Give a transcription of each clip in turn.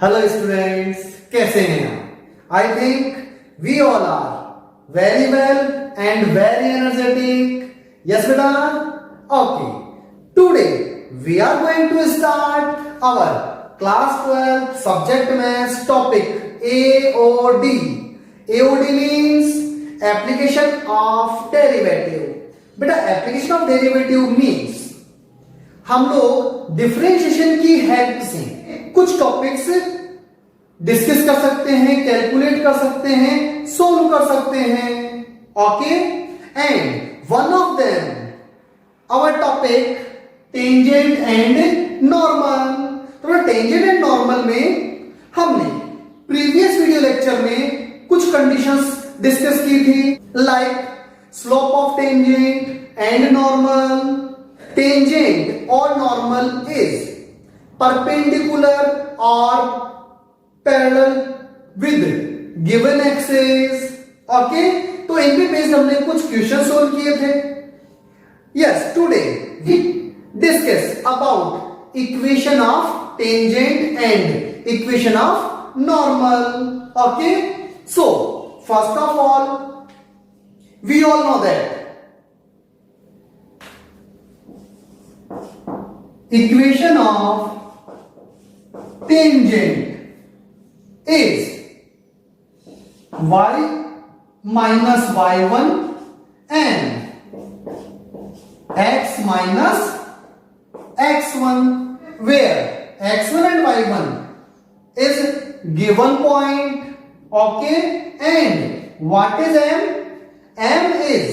Hello students, कैसे हैं आप? I think we all are very well and very energetic. Yes बेटा? Okay. Today we are going to start our class 12 subject maths topic AOD. AOD means application of derivative. बेटा application of derivative means हम लोग differentiation की help से कुछ topics discuss कर सकते हैं, कैलकुलेट कर सकते हैं, सोल्व कर सकते हैं. Okay. And one of them our topic tangent and normal. तो टेंजेंट एंड नॉर्मल में हमने प्रीवियस वीडियो लेक्चर में कुछ कंडीशंस डिस्कस की थी, like slope of tangent and normal. Tangent और normal is perpendicular or parallel with given axis. Okay. तो इन पे बेस्ड हमने कुछ क्वेश्चन सोल्व किए थे. Yes, today we discuss about equation of tangent and equation of normal. Okay. So first of all we all know that equation of tangent is y minus y1 and x minus x1, where x1 and y1 is given point. Okay. And what is m? M is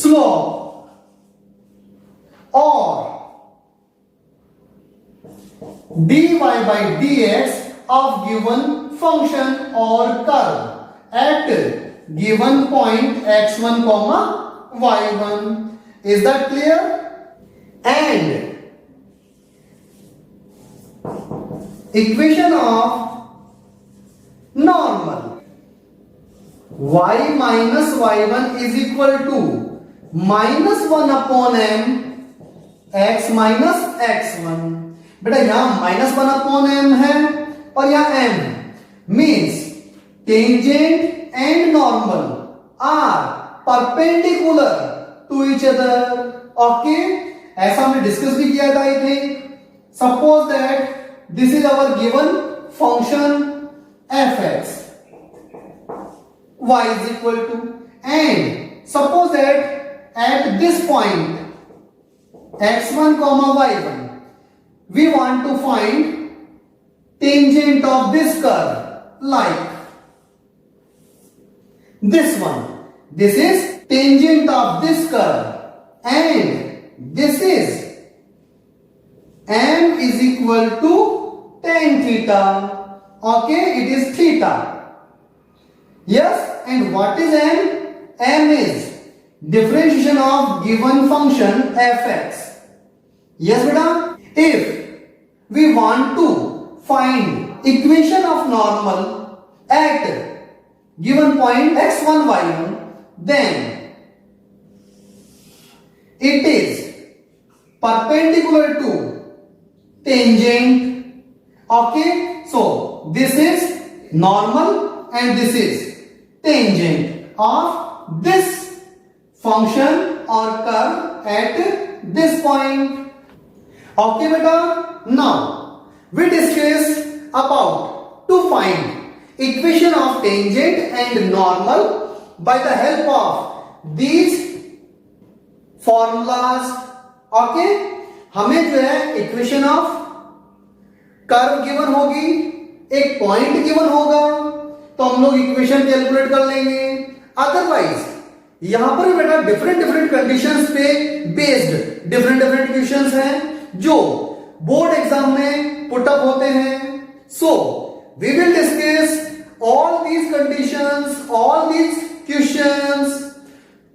slope or dy by dx of given function or curve at given point x1 comma y1. Is that clear? And equation of normal y minus y1 is equal to minus 1 upon m x minus x1. बेटा यहां minus 1 upon m है और यहां m means tangent and normal are perpendicular to each other. Okay. ऐसा हमने discuss भी किया था. I think suppose that this is our given function fx, y is equal to, and suppose that at this point x1 comma y1 we want to find tangent of this curve, like this one. This is tangent of this curve and this is m is equal to tan theta. Okay, it is theta. Yes. And what is m? M is differentiation of given function fx. Yes beta. If we want to find equation of normal at given point x1 y1, then it is perpendicular to tangent. Okay. So this is normal and this is tangent of this function or curve at this point. Okay beta. Now we discuss about to find equation of tangent and normal by the help of these formulas. Okay. हमें जो है equation of curve given होगी, एक point given होगा, तो हम लोग equation calculate कर लेंगे. अदरवाइज यहां पर बेटा डिफरेंट कंडीशंस पे बेस्ड डिफरेंट क्वेश्चंस हैं जो बोर्ड एग्जाम में पुट अप होते हैं. So we will discuss all these conditions, all these questions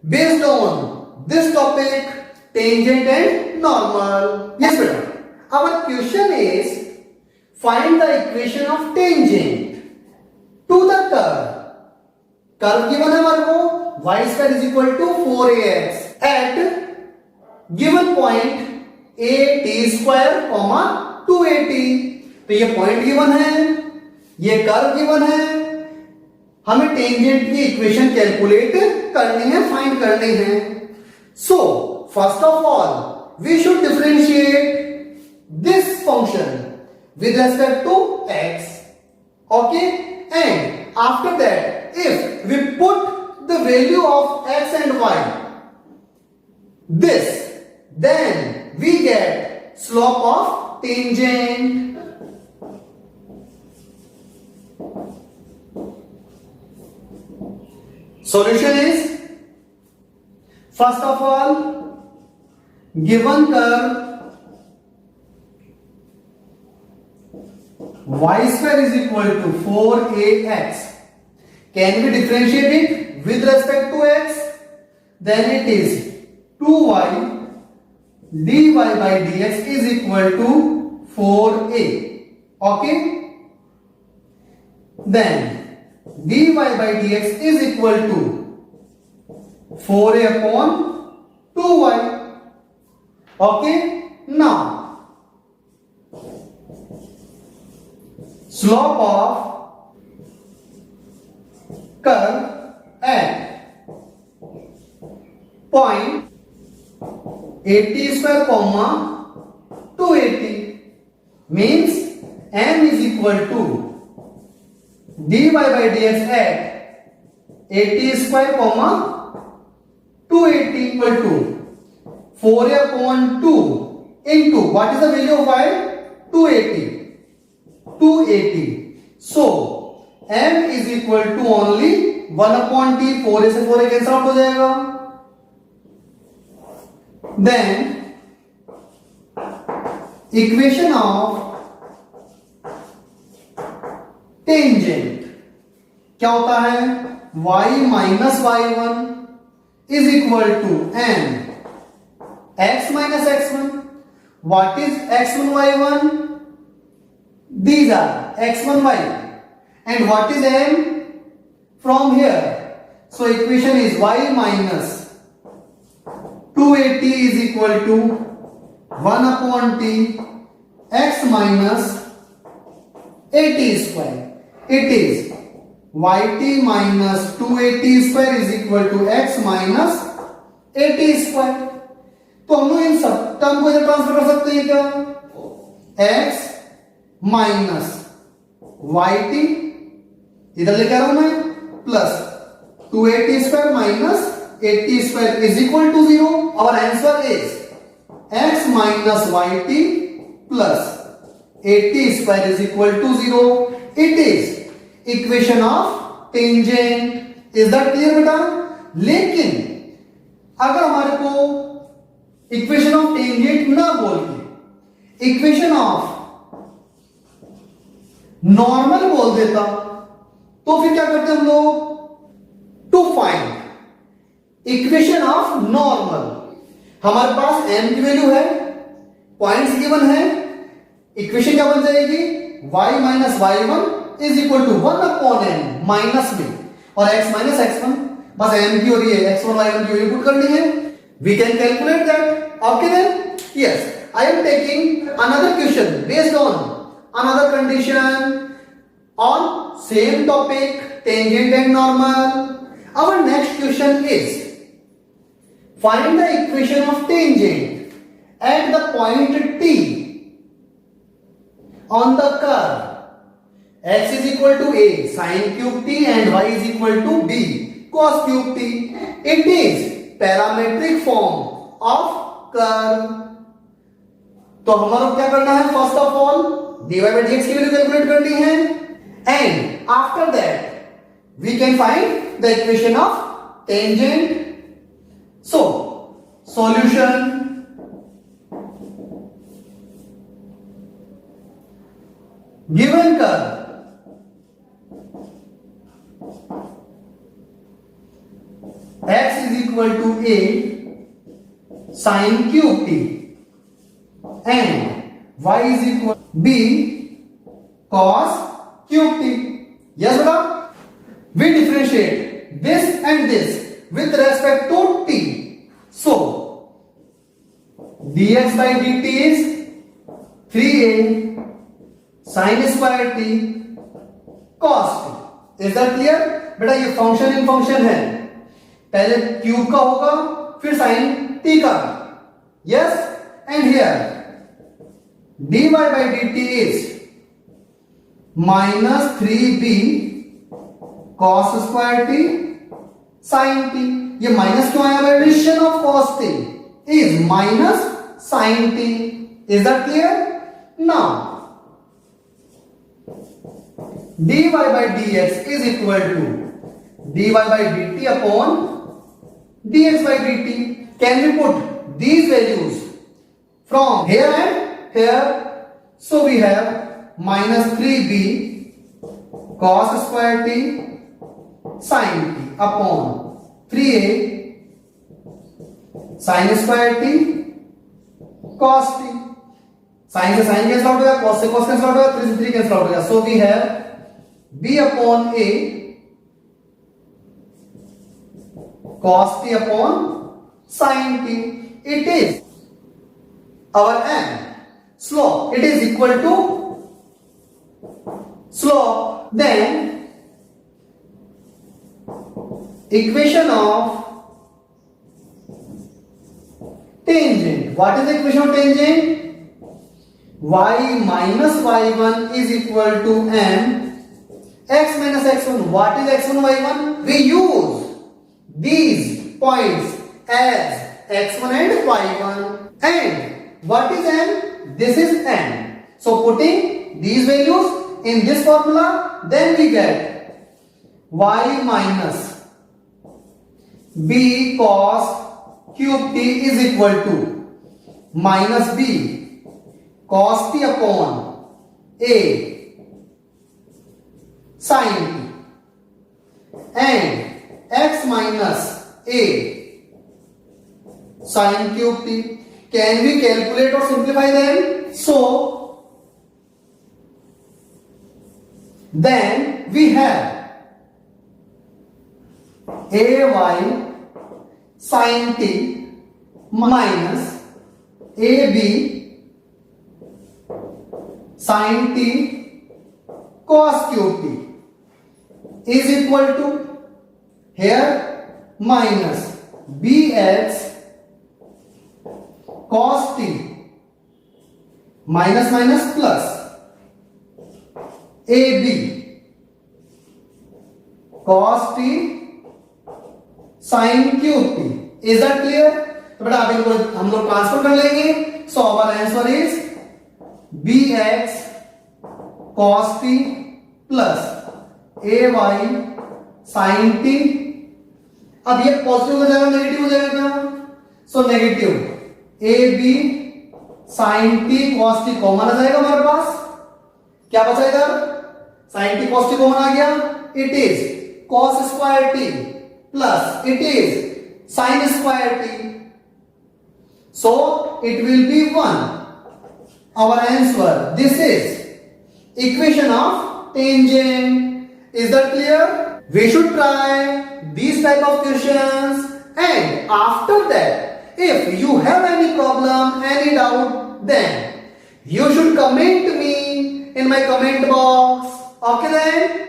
based on this topic tangent and normal. Yes बेटा. Our question is find the equation of tangent to the curve. Curve given है हमारे को y square is equal to 4ax at given point a t square comma 2at. तो ये point given है, ये curve given है, हमें tangent की इक्वेशन कैलकुलेट करनी है, फाइंड करनी है। So first of all we should differentiate this function with respect to x, okay, and after that if we put the value of x and y this, then we get slope of tangent. Solution is, first of all, given curve y square is equal to 4ax. Can we differentiate it with respect to x? Then it is 2y dy by dx is equal to 4a. Okay? Then dy by dx is equal to 4a upon 2y. Okay? Now slope of curve at point 80 square comma 280 means m is equal to dy by dx at 80 square comma 280 equal to 4a upon 2 into what is the value of y? 280. 280. So m is equal to only 1 upon t. 4a से 4a cancel out हो जाएगा. Then equation of tangent क्या होता है? y minus y1 is equal to m x minus x1. What is x1 y1? These are x1 y, and what is m from here? So equation is y minus 280 is equal to 1 upon t x minus 80 square. It is yt minus 280 square is equal to x minus 80 square. तो हम लोग इन सब term को इधर transfer कर सकते हैं क्या? x माइनस yt इधर लेके आ रहा हूं मैं, plus 280 square minus 80 square is equal to 0. Our answer is x minus yt plus 80 square is equal to 0. It is equation of tangent. Is that clear बेटा? लेकिन अगर हमारे को इक्वेशन ऑफ टेंजेंट ना बोल के इक्वेशन ऑफ नॉर्मल बोल देता तो फिर क्या करते हम लोग? To find equation of normal, हमारे पास m की वैल्यू है, पॉइंट्स गिवन है, इक्वेशन क्या बन जाएगी? y minus y1 is equal to 1 upon m minus में और x माइनस x1. बस m की और ये x1 y1 की वैल्यू पुट करनी है. We can calculate that. Okay then, yes, I am taking another question based on another condition on same topic, tangent and normal. Our next question is, find the equation of tangent at the point t on the curve x is equal to a sin cube t and y is equal to b cos cube t. It is parametric form of curve. तो हमारा क्या करना है? First of all dy by dx की value calculate करनी है, and after that we can find the equation of tangent. So solution, given curve x is equal to a sin cube t and y is equal to b cos cube t. Yes beta, we differentiate this and this with respect to t. So dx by dt is 3a sine square T cos T. Is that clear? बेटा ये function in function है, पहले cube का होगा फिर sign T का भी। Yes, and here dy by dt is minus 3b cos square t sin t। ये माइनस क्यों आया? Addition of cos t is minus sin t। is that clear? now dy by dx is equal to dy by dt upon dx by dt। can we put these values from here and here? so we have minus 3b cos square t sin t upon 3a sin square t cos t। sin से sin cancel out हो गया, cos से cos cancel out हो गया, 3 से 3 cancel out हो गया। so we have b upon a cos t upon sin t। it is our n slope, it is equal to slope, then equation of tangent। what is the equation of tangent? y minus y1 is equal to m x minus x1। what is x1 y1? we use these points as x1 and y1, and what is n? this is n। so putting these values in this formula, then we get y minus b cos cube t is equal to minus b cos t upon a sin t, and x minus a sin cube t। can we calculate or simplify them? so then we have ay sin t minus ab sin t cos cube t is equal to here minus bx cos t minus minus plus ab cos t sin cube t। is that clear? तो बेटा अब इनको हम लोग transfer कर लेंगे। so our answer is bx cos t plus ay sin t। अब ये पॉजिटिव हो जाएगा नेगेटिव हो जाएगा क्या? So negative ab sin t cos t common आ जाएगा हमारे पास। क्या बचा इधर? sin t cos t common आ गया। It is cos square t plus it is sin square t, so it will be 1। our answer, this is equation of tangent। is that clear? we should try these type of questions, and after that if you have any problem, any doubt, then you should comment me in my comment box। okay then?